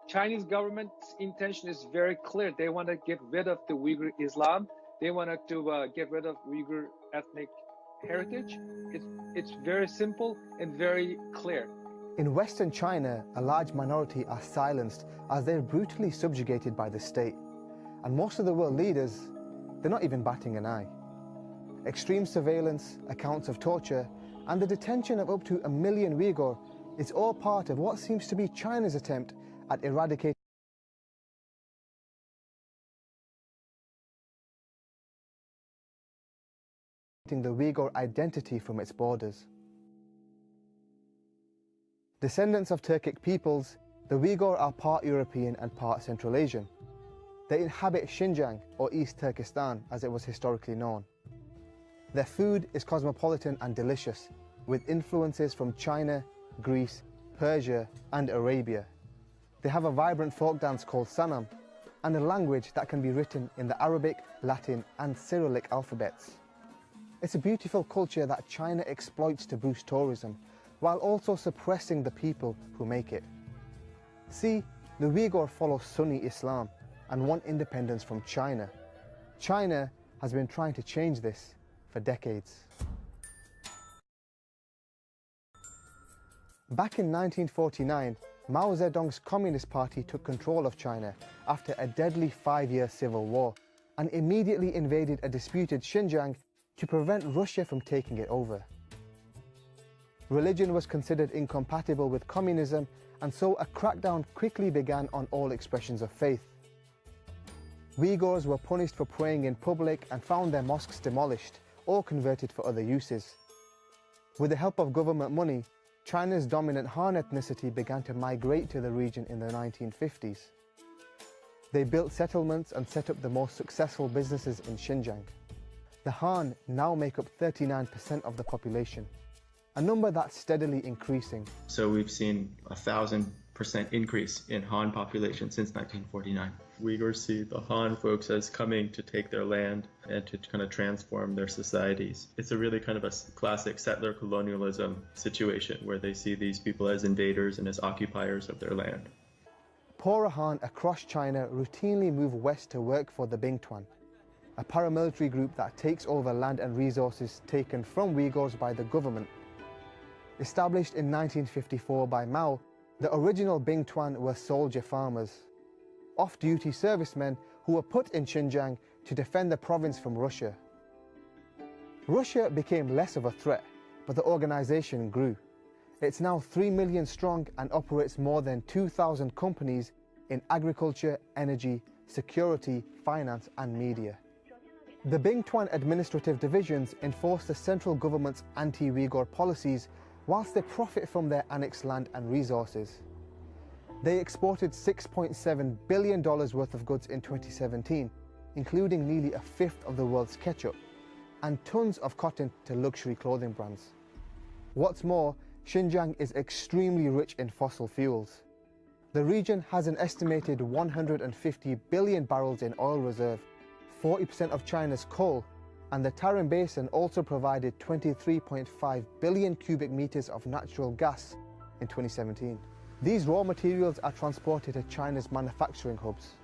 Chinese government's intention is very clear. They want to get rid of the Uyghur Islam. They wanted to get rid of Uyghur ethnic heritage. It's very simple and very clear. In Western China, a large minority are silenced as they're brutally subjugated by the state. And most of the world leaders, they're not even batting an eye. Extreme surveillance, accounts of torture, and the detention of up to 1 million Uyghur is all part of what seems to be China's attempt at eradicating the Uyghur identity from its borders. Descendants of Turkic peoples, the Uyghur are part European and part Central Asian. They inhabit Xinjiang, or East Turkestan as it was historically known. Their food is cosmopolitan and delicious, with influences from China, Greece, Persia and Arabia. They have a vibrant folk dance called Sanam, and a language that can be written in the Arabic, Latin and Cyrillic alphabets. It's a beautiful culture that China exploits to boost tourism, while also suppressing the people who make it. See, the Uyghur follow Sunni Islam and want independence from China. China has been trying to change this for decades. Back in 1949, Mao Zedong's Communist Party took control of China after a deadly 5-year civil war and immediately invaded a disputed Xinjiang to prevent Russia from taking it over. Religion was considered incompatible with communism, and so a crackdown quickly began on all expressions of faith. Uyghurs were punished for praying in public and found their mosques demolished or converted for other uses. With the help of government money, China's dominant Han ethnicity began to migrate to the region in the 1950s. They built settlements and set up the most successful businesses in Xinjiang. The Han now make up 39% of the population, a number that's steadily increasing. So we've seen 1,000% increase in Han population since 1949. Uyghurs see the Han folks as coming to take their land and to kind of transform their societies. It's a really kind of a classic settler colonialism situation where they see these people as invaders and as occupiers of their land. Poorer Han across China routinely move west to work for the Bingtuan, a paramilitary group that takes over land and resources taken from Uyghurs by the government. Established in 1954 by Mao, the original Bingtuan were soldier farmers, off-duty servicemen who were put in Xinjiang to defend the province from Russia. Russia became less of a threat, but the organization grew. It's now 3 million strong and operates more than 2,000 companies in agriculture, energy, security, finance and media. The Bingtuan administrative divisions enforce the central government's anti-Uyghur policies whilst they profit from their annexed land and resources. They exported $6.7 billion worth of goods in 2017, including nearly a fifth of the world's ketchup, and tons of cotton to luxury clothing brands. What's more, Xinjiang is extremely rich in fossil fuels. The region has an estimated 150 billion barrels in oil reserve, 40% of China's coal, and the Tarim Basin also provided 23.5 billion cubic meters of natural gas in 2017. These raw materials are transported to China's manufacturing hubs.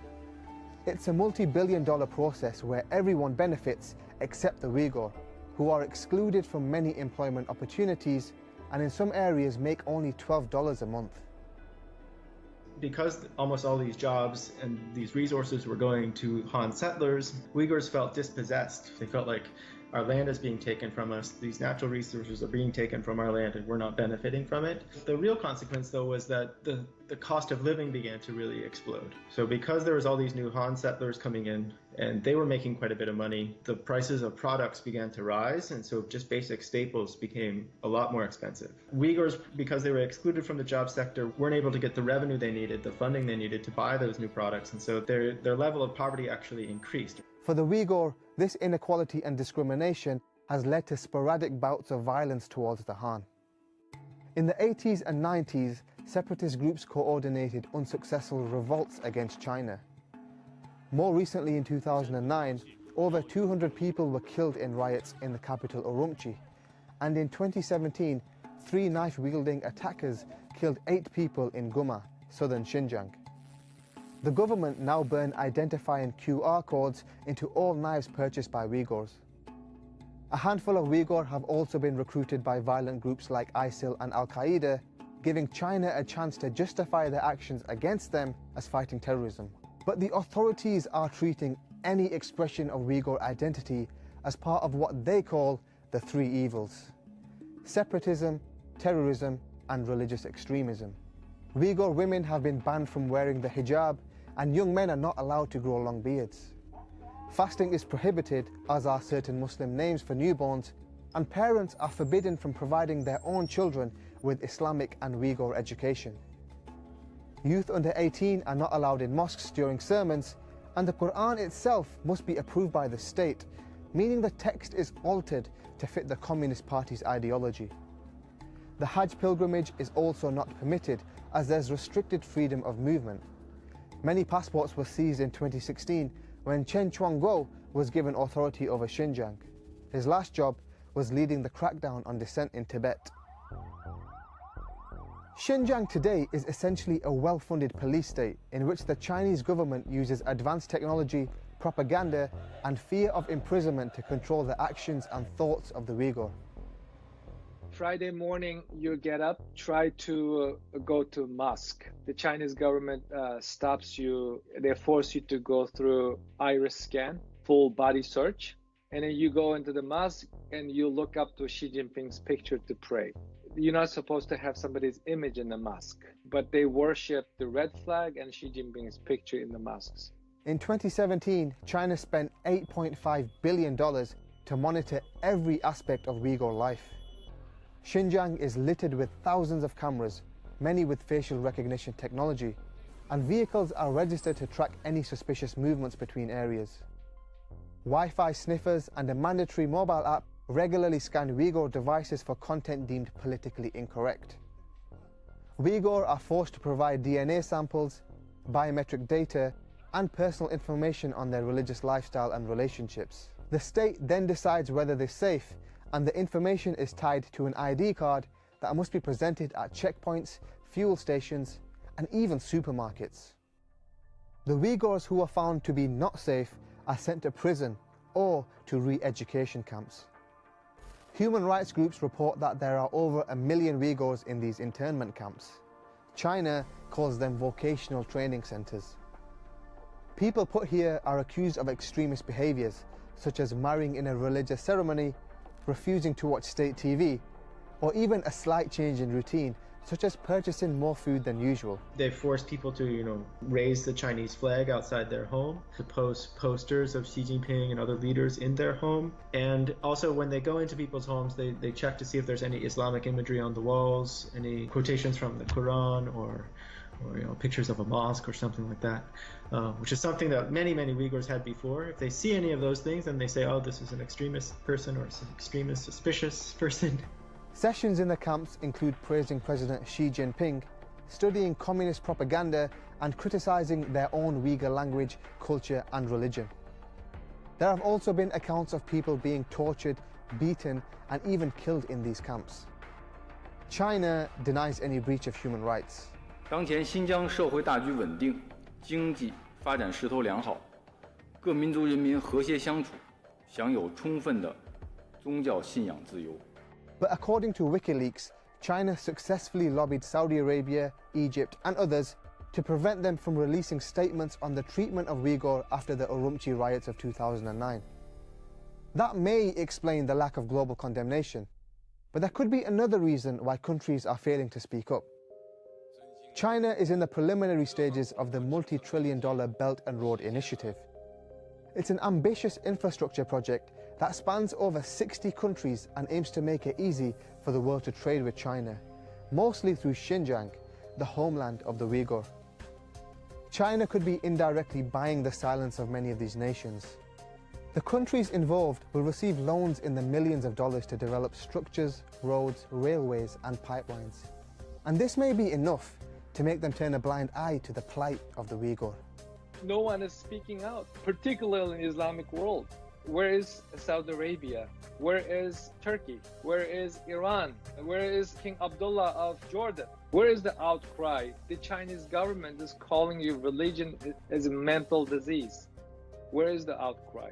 It's a multi-billion-dollar process where everyone benefits except the Uyghur, who are excluded from many employment opportunities and in some areas make only $12 a month. Because almost all these jobs and these resources were going to Han settlers, Uyghurs felt dispossessed. They felt like our land is being taken from us, these natural resources are being taken from our land and we're not benefiting from it. The real consequence though was that the cost of living began to really explode. So because there was all these new Han settlers coming in and they were making quite a bit of money, the prices of products began to rise, and so just basic staples became a lot more expensive. Uyghurs, because they were excluded from the job sector, weren't able to get the revenue they needed, the funding they needed to buy those new products, and so their level of poverty actually increased. For the Uyghur, this inequality and discrimination has led to sporadic bouts of violence towards the Han. In the 80s and 90s, separatist groups coordinated unsuccessful revolts against China. More recently, in 2009, over 200 people were killed in riots in the capital Urumqi, and in 2017, 3 knife-wielding attackers killed 8 people in Guma, southern Xinjiang. The government now burn identifying QR codes into all knives purchased by Uyghurs. A handful of Uyghur have also been recruited by violent groups like ISIL and Al-Qaeda, giving China a chance to justify their actions against them as fighting terrorism. But the authorities are treating any expression of Uyghur identity as part of what they call the three evils: separatism, terrorism, and religious extremism. Uyghur women have been banned from wearing the hijab, and young men are not allowed to grow long beards. Fasting is prohibited, as are certain Muslim names for newborns, and parents are forbidden from providing their own children with Islamic and Uyghur education. Youth under 18 are not allowed in mosques during sermons, and the Quran itself must be approved by the state, meaning the text is altered to fit the Communist Party's ideology. The Hajj pilgrimage is also not permitted, as there's restricted freedom of movement. Many passports were seized in 2016 when Chen Quanguo was given authority over Xinjiang. His last job was leading the crackdown on dissent in Tibet. Xinjiang today is essentially a well-funded police state in which the Chinese government uses advanced technology, propaganda, and fear of imprisonment to control the actions and thoughts of the Uyghur. Friday morning, you get up, try to go to mosque. The Chinese government stops you. They force you to go through iris scan, full body search. And then you go into the mosque and you look up to Xi Jinping's picture to pray. You're not supposed to have somebody's image in the mosque, but they worship the red flag and Xi Jinping's picture in the mosques. In 2017, China spent $8.5 billion to monitor every aspect of Uyghur life. Xinjiang is littered with thousands of cameras, many with facial recognition technology, and vehicles are registered to track any suspicious movements between areas. Wi-Fi sniffers and a mandatory mobile app regularly scan Uyghur devices for content deemed politically incorrect. Uyghur are forced to provide DNA samples, biometric data, and personal information on their religious lifestyle and relationships. The state then decides whether they're safe, and the information is tied to an ID card that must be presented at checkpoints, fuel stations, and even supermarkets. The Uyghurs who are found to be not safe are sent to prison or to re-education camps. Human rights groups report that there are over 1 million Uyghurs in these internment camps. China calls them vocational training centers. People put here are accused of extremist behaviors, such as marrying in a religious ceremony, refusing to watch state TV, or even a slight change in routine, such as purchasing more food than usual. They force people to, raise the Chinese flag outside their home, to post posters of Xi Jinping and other leaders in their home. And also when they go into people's homes, they check to see if there's any Islamic imagery on the walls, any quotations from the Quran, or pictures of a mosque or something like that, which is something that many Uyghurs had before. If they see any of those things, then they say, oh, this is an extremist person or an extremist suspicious person. Sessions in the camps include praising President Xi Jinping, studying communist propaganda, and criticizing their own Uyghur language, culture, and religion. There have also been accounts of people being tortured, beaten, and even killed in these camps. China denies any breach of human rights. 当前新疆社会大局稳定，经济发展势头良好，各民族人民和谐相处，享有充分的宗教信仰自由。 But according to WikiLeaks, China successfully lobbied Saudi Arabia, Egypt, and others to prevent them from releasing statements on the treatment of Uyghur after the Urumqi riots of 2009. That may explain the lack of global condemnation, but there could be another reason why countries are failing to speak up. China is in the preliminary stages of the multi-trillion-dollar Belt and Road Initiative. It's an ambitious infrastructure project that spans over 60 countries and aims to make it easy for the world to trade with China, mostly through Xinjiang, the homeland of the Uyghur. China could be indirectly buying the silence of many of these nations. The countries involved will receive loans in the millions of dollars to develop structures, roads, railways, and pipelines. And this may be enough to make them turn a blind eye to the plight of the Uyghur. No one is speaking out, particularly in the Islamic world. Where is Saudi Arabia? Where is Turkey? Where is Iran? Where is King Abdullah of Jordan? Where is the outcry? The Chinese government is calling you religion as a mental disease. Where is the outcry?